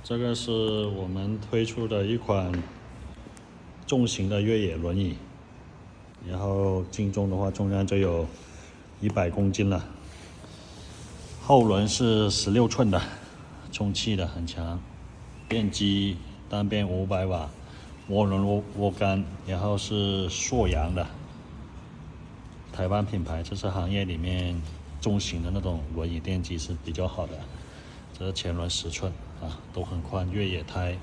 这个是我们推出的一款重型的越野轮椅，然后净重的话重量就有100公斤了。后轮是16寸的，充气的很强，电机单边500瓦，涡轮涡杆，然后是硕阳的，台湾品牌，这是行业里面重型的那种轮椅电机是比较好的。这是前轮10寸啊，都很宽，越野胎，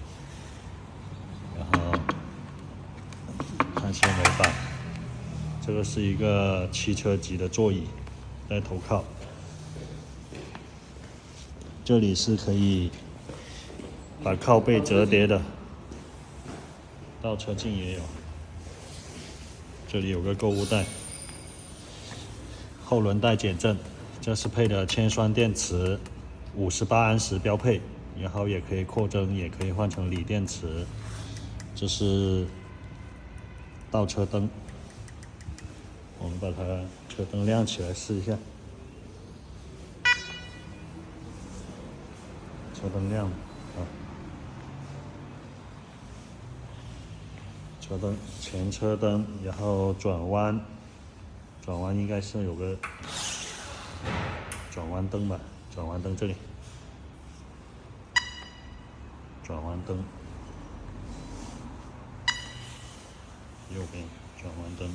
然后碳纤维板。这个是一个汽车级的座椅，带头靠。这里是可以把靠背折叠的，倒车镜也有。这里有个购物袋，后轮带减震，这是配的铅酸电池，58安时标配，然后也可以扩增，也可以换成锂电池。这是倒车灯，我们把它车灯亮起来试一下。车灯亮啊，车灯前车灯，然后转弯应该是有个转弯灯吧，转弯灯这里，转弯灯，右边转弯灯，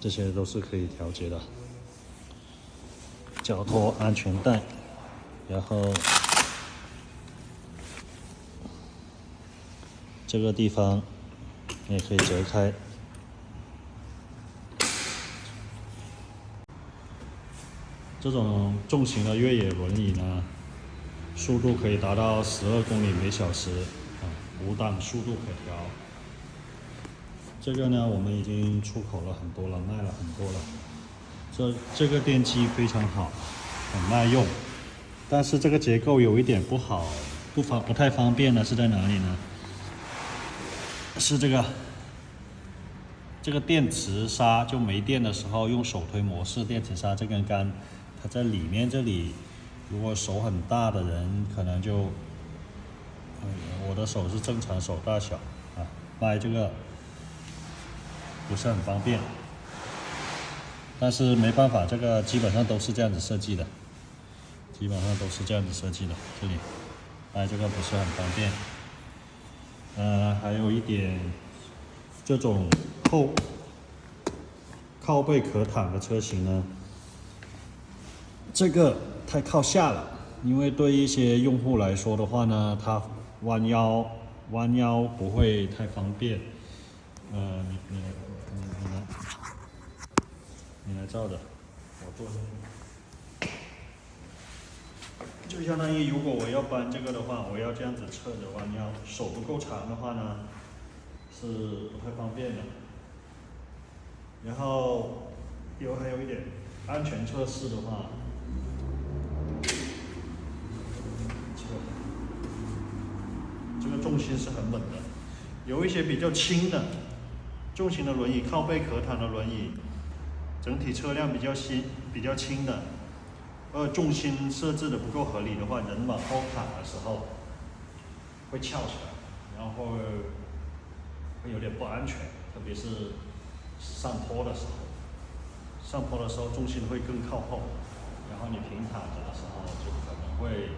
这些都是可以调节的。脚托安全带，然后这个地方也可以折开。这种重型的越野轮椅呢，速度可以达到12公里每小时啊，5档速度可调。这个呢，我们已经出口了很多了，卖了很多了。这个电机非常好，很耐用，但是这个结构有一点不好，不太方便的是在哪里呢？是这个电池刹，就没电的时候用手推模式电池刹这根杆，它在里面这里，如果手很大的人可能就，我的手是正常手大小啊，掰这个不是很方便。但是没办法，这个基本上都是这样子设计的，这里掰这个不是很方便。还有一点，这种靠背可躺的车型呢，这个太靠下了，因为对一些用户来说的话呢，他弯腰不会太方便。你来照着，我坐上去。就相当于如果我要搬这个的话，我要这样子侧着弯腰，手不够长的话呢，是不太方便的。然后还有一点安全测试的话，这个重心是很稳的。有一些比较轻的重型的轮椅，靠背可躺的轮椅，整体车辆比较轻的，重心设置的不够合理的话，人往后躺的时候会翘起来，然后会有点不安全，特别是上坡的时候，重心会更靠后，然后你平躺着的时候就可能会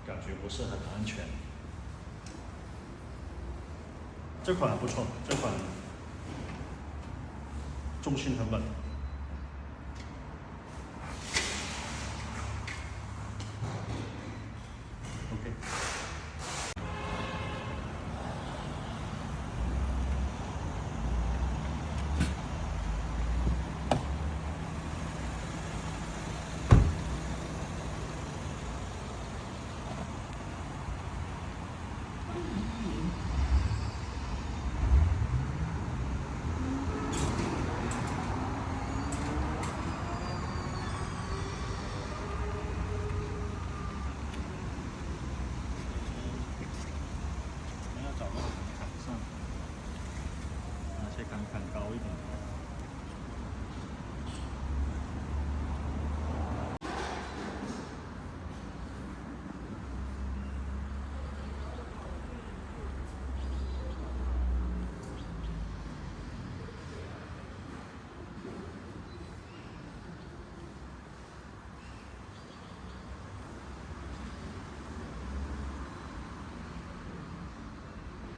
感觉不是很安全。这款不错，这款重心很稳。